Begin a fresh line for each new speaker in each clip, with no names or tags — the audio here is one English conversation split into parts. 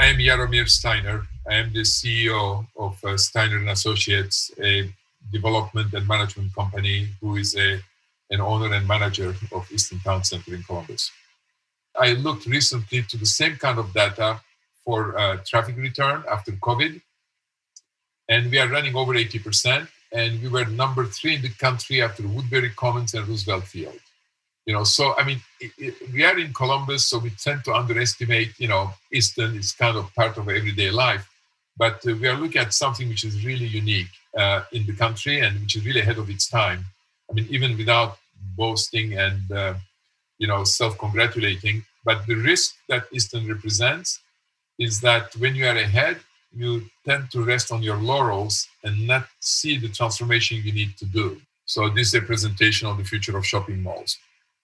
I am Yaromir Steiner. I am the CEO of Steiner and Associates, a development and management company who is an owner and manager of Eastern Town Center in Columbus. I looked recently to the same kind of data for traffic return after COVID, and we are running over 80%, and we were number 3 in the country after Woodbury Commons and Roosevelt Field. So I mean, we are in Columbus, so we tend to underestimate, Eastern is kind of part of everyday life, but we are looking at something which is really unique in the country and which is really ahead of its time. I mean, even without boasting and, self-congratulating, but the risk that Eastern represents is that when you are ahead, you tend to rest on your laurels and not see the transformation you need to do. So this is a presentation on the future of shopping malls.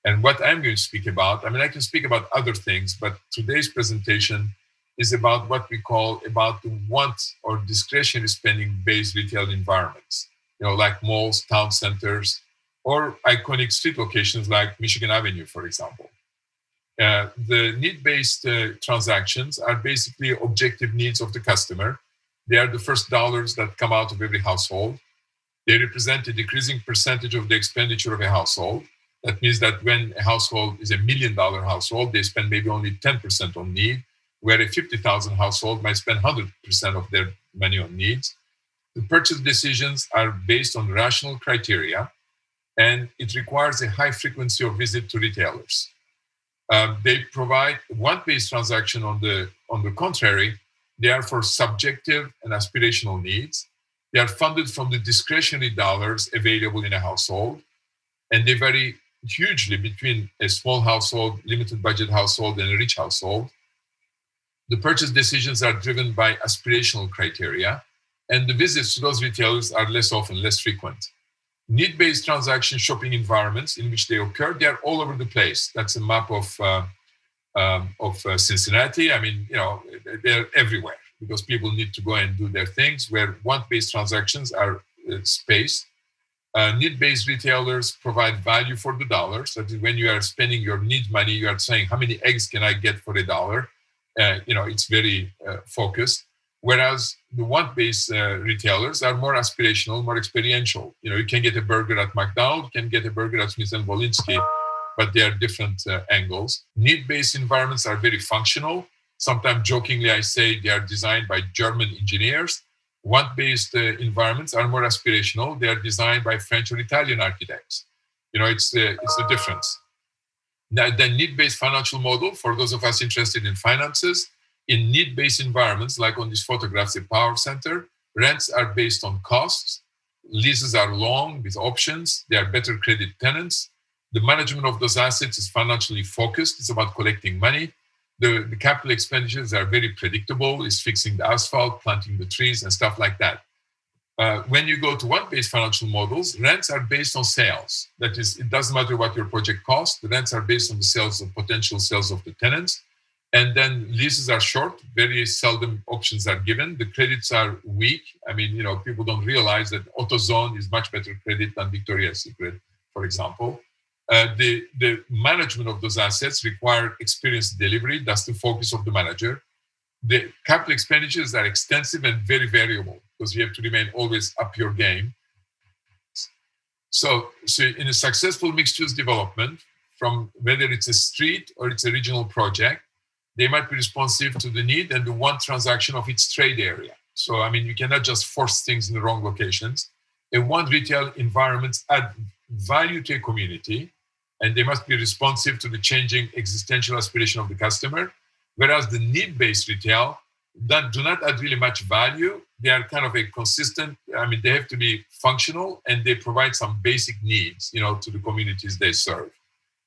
And what I'm going to speak about, I can speak about other things, but today's presentation is about what we call about the want or discretionary spending based retail environments, like malls, town centers, or iconic street locations like Michigan Avenue, for example. The need-based transactions are basically objective needs of the customer. They are the first dollars that come out of every household. They represent a decreasing percentage of the expenditure of a household. That means that when a household is $1 million household, they spend maybe only 10% on need, where a 50,000 household might spend 100% of their money on needs. The purchase decisions are based on rational criteria, and it requires a high frequency of visit to retailers. They provide want-based transaction on the contrary. They are for subjective and aspirational needs. They are funded from the discretionary dollars available in a household, and they vary hugely between a small household, limited budget household, and a rich household. The purchase decisions are driven by aspirational criteria, and the visits to those retailers are less frequent. Need-based transaction shopping environments in which they occur, they are all over the place. That's a map of Cincinnati. They're everywhere because people need to go and do their things, where want-based transactions are spaced. Need-based retailers provide value for the dollars. That is, when you are spending your need money, you are saying, how many eggs can I get for $1? It's very focused. Whereas the want-based retailers are more aspirational, more experiential. You can get a burger at McDonald's, you can get a burger at Smith & Wollensky, but they are different angles. Need-based environments are very functional. Sometimes jokingly, I say they are designed by German engineers. Want-based environments are more aspirational. They are designed by French or Italian architects. It's the difference. Now, the need-based financial model, for those of us interested in finances, in need-based environments, like on these photographs, a power center, rents are based on costs. Leases are long with options. They are better credit tenants. The management of those assets is financially focused. It's about collecting money. The capital expenditures are very predictable. It's fixing the asphalt, planting the trees, and stuff like that. When you go to want-based financial models, rents are based on sales. That is, it doesn't matter what your project costs. The rents are based on the potential sales of the tenants. And then leases are short. Very seldom options are given. The credits are weak. People don't realize that AutoZone is much better credit than Victoria's Secret, for example. The management of those assets require experienced delivery. That's the focus of the manager. The capital expenditures are extensive and very variable because you have to remain always up your game. So in a successful mixed-use development, from whether it's a street or it's a regional project, they might be responsive to the need and the want transaction of its trade area. So, you cannot just force things in the wrong locations. A want retail environments add value to a community, and they must be responsive to the changing existential aspiration of the customer. Whereas the need-based retail that do not add really much value. They are kind of a consistent, they have to be functional and they provide some basic needs, to the communities they serve.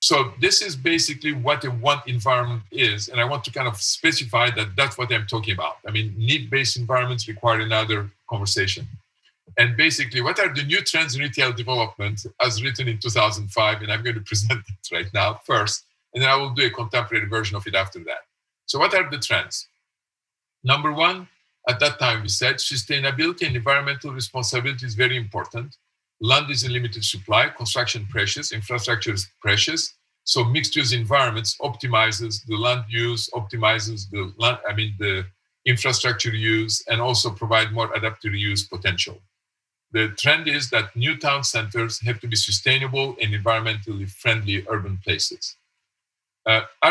So this is basically what a want environment is. And I want to kind of specify that that's what I'm talking about. Need-based environments require another conversation. And basically, what are the new trends in retail development as written in 2005? And I'm going to present it right now first, and then I will do a contemporary version of it after that. So what are the trends? Number one, at that time we said sustainability and environmental responsibility is very important. Land is in limited supply, construction precious, infrastructure is precious. So mixed use environments optimizes the land use, optimizes the land, the infrastructure use, and also provide more adaptive reuse potential. The trend is that new town centers have to be sustainable and environmentally friendly urban places.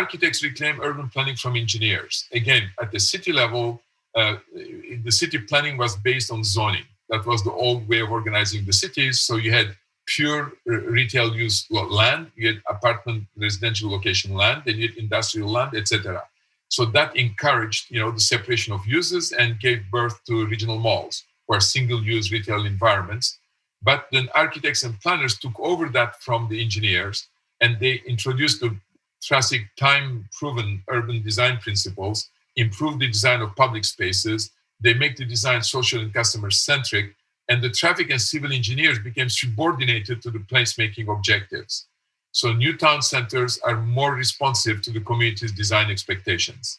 Architects reclaim urban planning from engineers. Again, at the city level, the city planning was based on zoning. That was the old way of organizing the cities. So you had pure retail use land, you had apartment residential location land, then you had industrial land, etc. So that encouraged, the separation of uses and gave birth to regional malls or single-use retail environments. But then architects and planners took over that from the engineers, and they introduced the classic time-proven urban design principles, improved the design of public spaces. They make the design social and customer-centric, and the traffic and civil engineers became subordinated to the placemaking objectives. So new town centers are more responsive to the community's design expectations.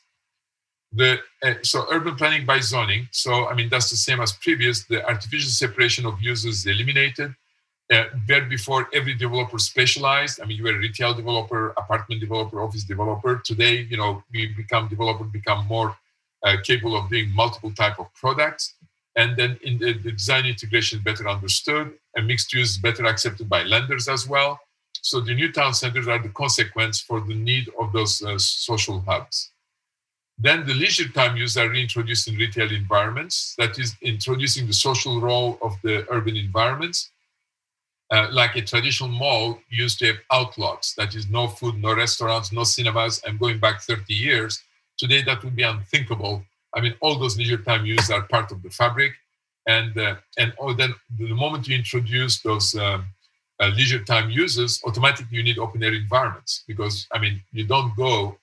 So urban planning by zoning. So, that's the same as previous. The artificial separation of uses is eliminated. Where before every developer specialized. You were a retail developer, apartment developer, office developer. Today, developers become more capable of doing multiple type of products. And then in the design integration better understood, and mixed use better accepted by lenders as well. So the new town centers are the consequence for the need of those social hubs. Then the leisure time use are reintroduced in retail environments. That is introducing the social role of the urban environments. Like a traditional mall used to have outlots. That is no food, no restaurants, no cinemas. I'm going back 30 years. Today that would be unthinkable. All those leisure time uses are part of the fabric. And then the moment you introduce those leisure time uses, automatically you need open air environments, because you don't go,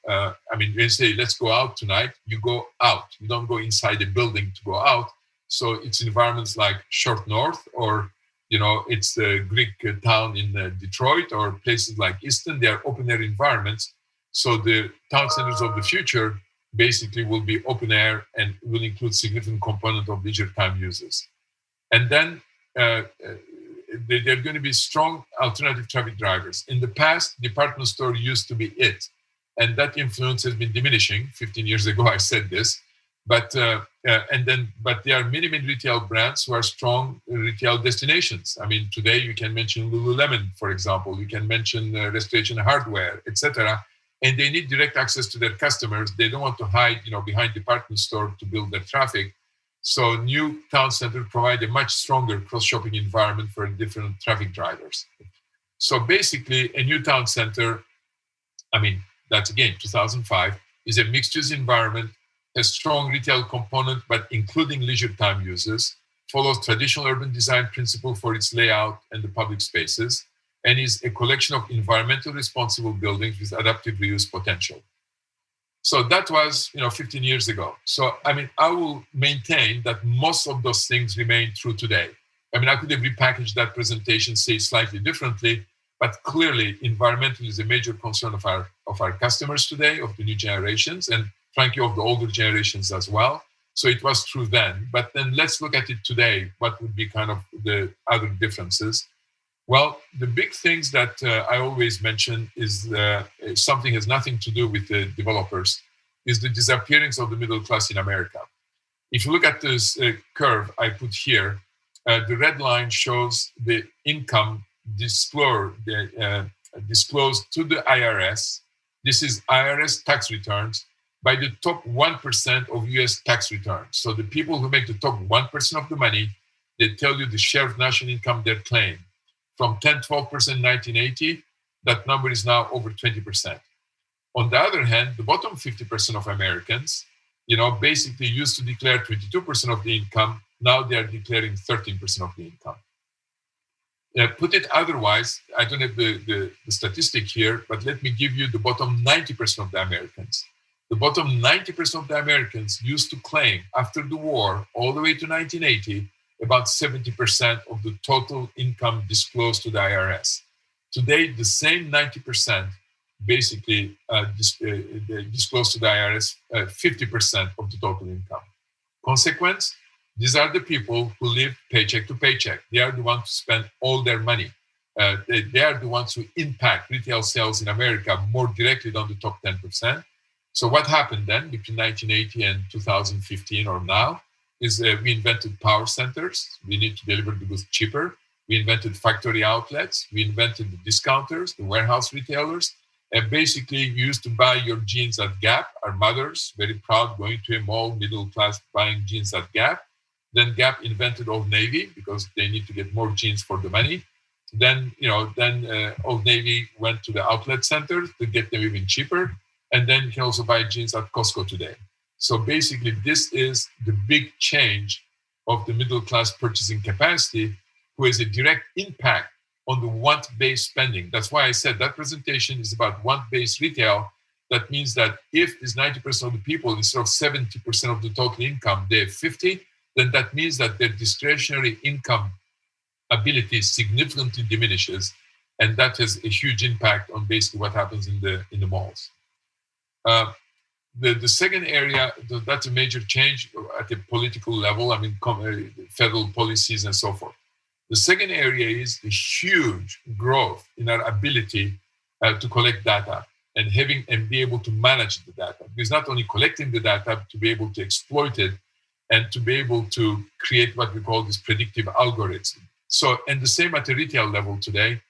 you say, let's go out tonight, you go out. You don't go inside a building to go out. So it's environments like Short North, or it's the Greek town in Detroit, or places like Easton. They are open air environments. So the town centers of the future basically will be open air and will include significant component of leisure time uses. And then they're going to be strong alternative traffic drivers. In the past, department store used to be it, and that influence has been diminishing. 15 years ago, I said this, but there are many retail brands who are strong retail destinations. Today you can mention Lululemon, for example. You can mention Restoration Hardware, etc. And they need direct access to their customers. They don't want to hide, behind department store to build their traffic. So new town centers provide a much stronger cross-shopping environment for different traffic drivers. So basically, a new town center, that's again 2005, is a mixed-use environment, a strong retail component, but including leisure time uses, follows traditional urban design principle for its layout and the public spaces, and is a collection of environmentally responsible buildings with adaptive reuse potential. So that was, 15 years ago. So, I will maintain that most of those things remain true today. I could have repackaged that presentation, say slightly differently, but clearly environmental is a major concern of our customers today, of the new generations, and frankly, of the older generations as well. So it was true then. But then let's look at it today. What would be kind of the other differences? Well, the big things that I always mention is something has nothing to do with the developers, is the disappearance of the middle class in America. If you look at this curve I put here, the red line shows the income disclosed to the IRS. This is IRS tax returns by the top 1% of US tax returns. So the people who make the top 1% of the money, they tell you the share of national income they claim. From 10, 12% in 1980, that number is now over 20%. On the other hand, the bottom 50% of Americans, basically used to declare 22% of the income. Now they are declaring 13% of the income. Put it otherwise, I don't have the statistic here, but let me give you the bottom 90% of the Americans. The bottom 90% of the Americans used to claim, after the war, all the way to 1980, about 70% of the total income disclosed to the IRS. Today, the same 90% basically disclosed to the IRS 50% of the total income. Consequence, these are the people who live paycheck to paycheck. They are the ones who spend all their money. They are the ones who impact retail sales in America more directly than the top 10%. So what happened then between 1980 and 2015 or now is we invented power centers. We need to deliver the goods cheaper. We invented factory outlets. We invented the discounters, the warehouse retailers. And basically, you used to buy your jeans at Gap. Our mothers, very proud, going to a mall, middle class, buying jeans at Gap. Then Gap invented Old Navy because they need to get more jeans for the money. Then, Old Navy went to the outlet centers to get them even cheaper. And then you can also buy jeans at Costco today. So basically, this is the big change of the middle class purchasing capacity, who has a direct impact on the want-based spending. That's why I said that presentation is about want-based retail. That means that if it's 90% of the people, instead of 70% of the total income, they have 50, then that means that their discretionary income ability significantly diminishes. And that has a huge impact on basically what happens in the malls. The second area, that's a major change at the political level, federal policies and so forth. The second area is the huge growth in our ability to collect data and be able to manage the data. Because not only collecting the data, to be able to exploit it and to be able to create what we call this predictive algorithm. So, and the same at the retail level today,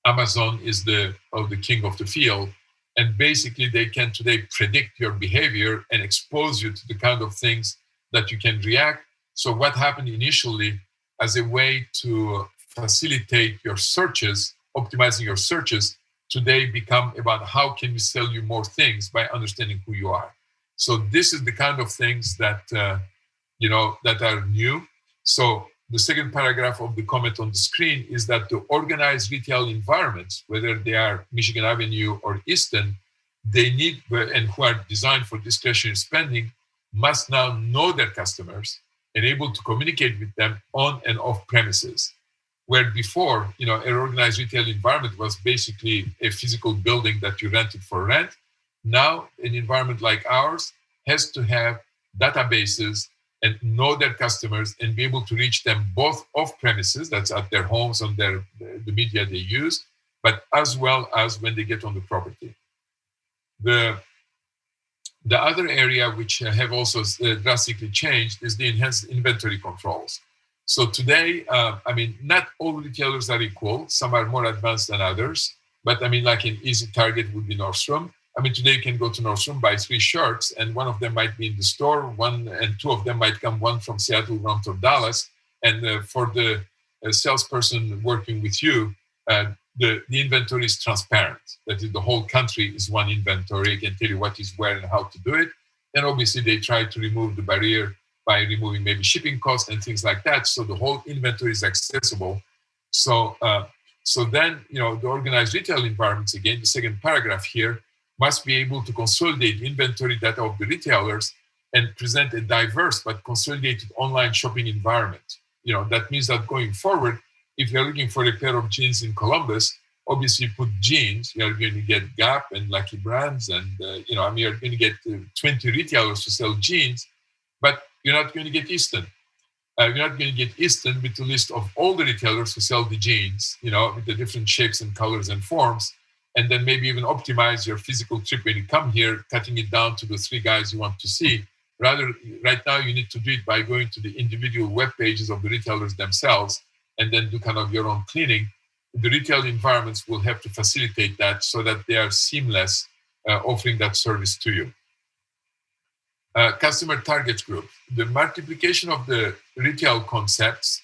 Amazon is the king of the field. And basically, they can today predict your behavior and expose you to the kind of things that you can react. So what happened initially as a way to facilitate your searches, optimizing your searches, today become about how can we sell you more things by understanding who you are. So this is the kind of things that, that are new. So the second paragraph of the comment on the screen is that the organized retail environments, whether they are Michigan Avenue or Easton, they need, and who are designed for discretionary spending, must now know their customers and able to communicate with them on and off premises. Where before, an organized retail environment was basically a physical building that you rented for rent. Now, an environment like ours has to have databases and know their customers and be able to reach them both off premises, that's at their homes, on the media they use, but as well as when they get on the property. The other area which have also drastically changed is the enhanced inventory controls. So today, not all retailers are equal. Some are more advanced than others, but like an easy target would be Nordstrom. Today you can go to Nordstrom, buy 3 shirts, and one of them might be in the store, one and 2 of them might come, one from Seattle, one from Dallas. And for the salesperson working with you, the inventory is transparent. That is, the whole country is one inventory. I can tell you what is where and how to do it. And obviously they try to remove the barrier by removing maybe shipping costs and things like that. So the whole inventory is accessible. So then, the organized retail environments, again, the second paragraph here, must be able to consolidate inventory data of the retailers and present a diverse but consolidated online shopping environment. That means that going forward, if you're looking for a pair of jeans in Columbus, obviously you put jeans, you're going to get Gap and Lucky Brands, and you're going to get 20 retailers to sell jeans, but you're not going to get Easton. You're not going to get Easton with the list of all the retailers who sell the jeans, with the different shapes and colors and forms, and then maybe even optimize your physical trip when you come here, cutting it down to the 3 guys you want to see. Rather, right now you need to do it by going to the individual web pages of the retailers themselves and then do kind of your own cleaning. The retail environments will have to facilitate that so that they are seamless, offering that service to you. Customer target group. The multiplication of the retail concepts,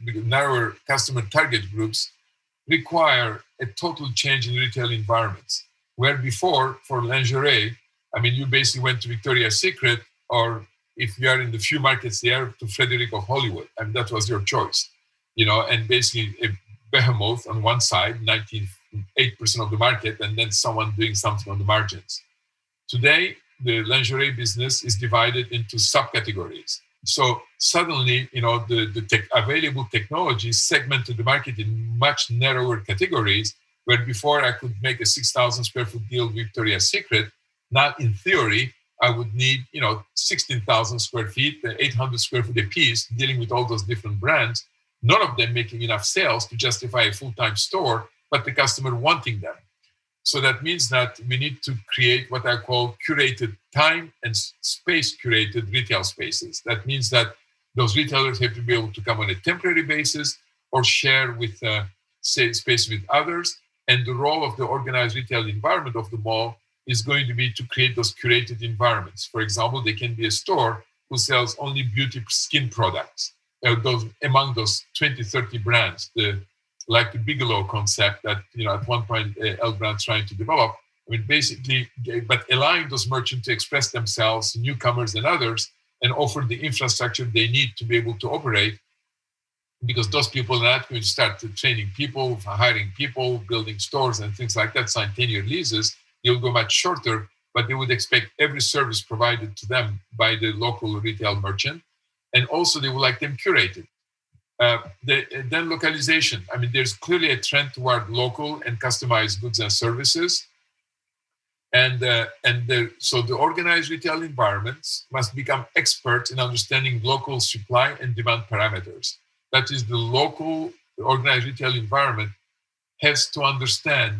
narrower customer target groups, require a total change in retail environments. Where before, for lingerie, you basically went to Victoria's Secret, or if you are in the few markets there, to Frederick of Hollywood. That was your choice. And basically a behemoth on one side, 98% of the market, and then someone doing something on the margins. Today, the lingerie business is divided into subcategories. So suddenly, the available technology segmented the market in much narrower categories, where before I could make a 6,000 square foot deal with Victoria's Secret. Now, in theory, I would need, 16,000 square feet, 800 square foot a piece, dealing with all those different brands, none of them making enough sales to justify a full-time store, but the customer wanting them. So that means that we need to create what I call curated time and space curated retail spaces. That means that those retailers have to be able to come on a temporary basis or share with space with others. And the role of the organized retail environment of the mall is going to be to create those curated environments. For example, they can be a store who sells only beauty skin products. Among those 20, 30 brands, like the Bigelow concept that at one point L Brand's trying to develop. I mean, basically, but allowing those merchants to express themselves, newcomers and others, and offer the infrastructure they need to be able to operate, because those people are not going to start training people, hiring people, building stores and things like that, sign 10-year leases. They'll go much shorter, but they would expect every service provided to them by the local retail merchant. And also they would like them curated. Then localization. I mean, there's clearly a trend toward local and customized goods and services. So the organized retail environments must become experts in understanding local supply and demand parameters. That is, the local organized retail environment has to understand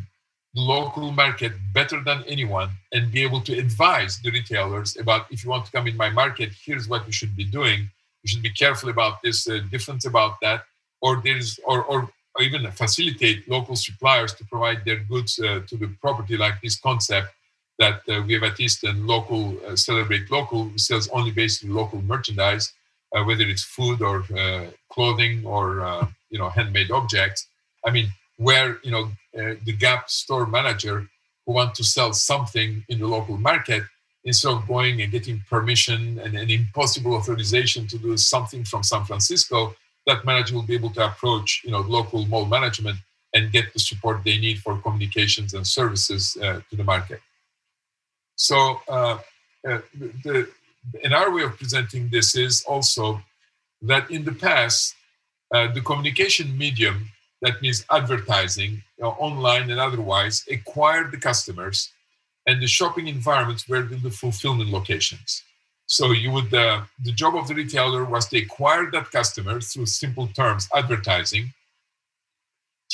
the local market better than anyone and be able to advise the retailers about, if you want to come in my market, here's what you should be doing. You should be careful about this, different about that, or even facilitate local suppliers to provide their goods to the property, like this concept that we have at East and local, Celebrate Local, sells only basically local merchandise, whether it's food or clothing or handmade objects. I mean, where the Gap store manager who want to sell something in the local market, instead of going and getting permission and an impossible authorization to do something from San Francisco, that manager will be able to approach local mall management and get the support they need for communications and services to the market. So in our way of presenting this is also that in the past, the communication medium, that means advertising, online and otherwise, acquired the customers, and the shopping environments were the fulfillment locations. So the job of the retailer was to acquire that customer through simple terms, advertising,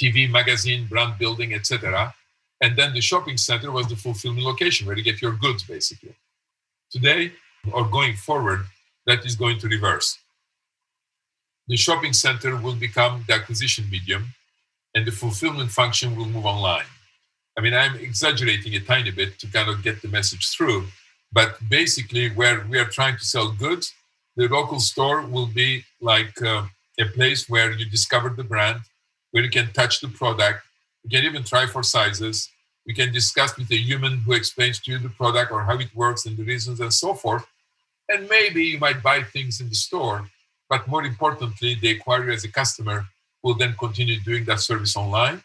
TV, magazine, brand building, etc. And then the shopping center was the fulfillment location where you get your goods, basically. Today, or going forward, that is going to reverse. The shopping center will become the acquisition medium, and the fulfillment function will move online. I mean, I'm exaggerating a tiny bit to kind of get the message through, but basically where we are trying to sell goods, the local store will be like a place where you discover the brand, where you can touch the product, you can even try for sizes, you can discuss with a human who explains to you the product or how it works and the reasons and so forth, and maybe you might buy things in the store, but more importantly, the acquirer as a customer will then continue doing that service online.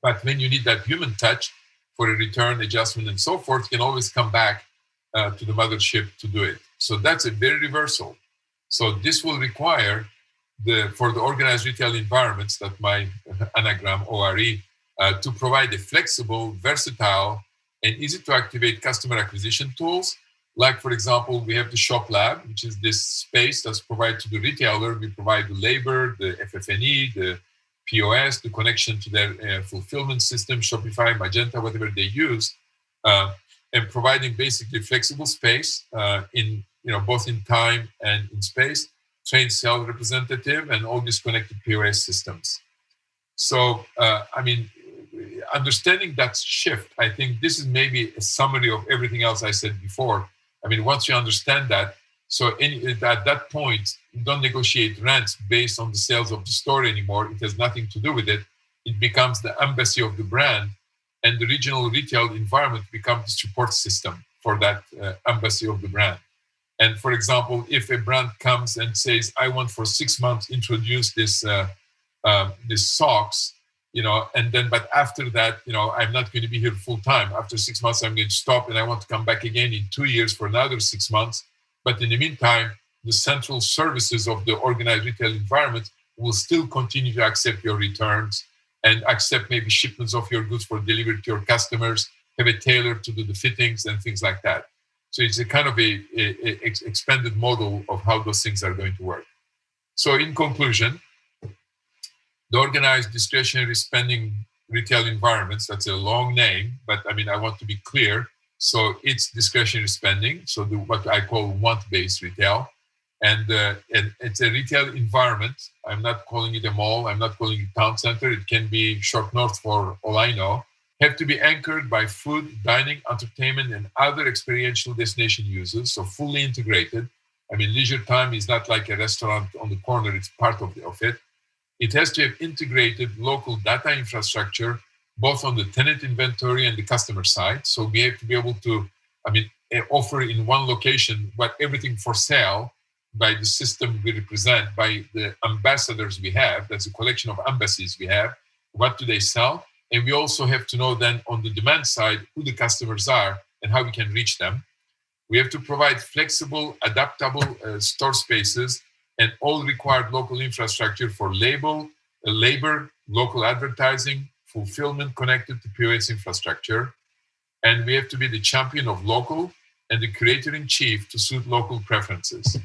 But when you need that human touch for a return, adjustment, and so forth, you can always come back to the mothership to do it. So that's a very reversal. So this will require for the organized retail environments, that my anagram, ORE, to provide a flexible, versatile, and easy to activate customer acquisition tools. Like, for example, we have the Shop Lab, which is this space that's provided to the retailer. We provide the labor, the FF&E, the POS, the connection to their fulfillment system, Shopify, Magenta, whatever they use, and providing basically flexible space in both in time and in space, trained sales representative, and all these connected POS systems. So, understanding that shift, I think this is maybe a summary of everything else I said before. I mean, once you understand that, so at that point, you don't negotiate rents based on the sales of the store anymore. It has nothing to do with it. It becomes the embassy of the brand, and the regional retail environment becomes the support system for that embassy of the brand. And for example, if a brand comes and says, I want for 6 months introduce this socks, and then, but after that, I'm not going to be here full time. After 6 months, I'm going to stop and I want to come back again in 2 years for another 6 months. But in the meantime, the central services of the organized retail environment will still continue to accept your returns and accept maybe shipments of your goods for delivery to your customers, have a tailor to do the fittings and things like that. So it's a kind of a expanded model of how those things are going to work. So in conclusion, the organized discretionary spending retail environments. That's a long name, but I mean, I want to be clear. So it's discretionary spending. So what I call want-based retail. And it's a retail environment. I'm not calling it a mall. I'm not calling it town center. It can be short north for all I know. Have to be anchored by food, dining, entertainment, and other experiential destination uses. So fully integrated. I mean, leisure time is not like a restaurant on the corner. It's part of it. It has to have integrated local data infrastructure, both on the tenant inventory and the customer side. So we have to be able to, offer in one location what everything for sale by the system we represent, by the ambassadors we have. That's a collection of embassies we have. What do they sell? And we also have to know then on the demand side who the customers are and how we can reach them. We have to provide flexible, adaptable store spaces and all required local infrastructure for labor, local advertising, fulfillment connected to POS infrastructure. And we have to be the champion of local and the creator in chief to suit local preferences.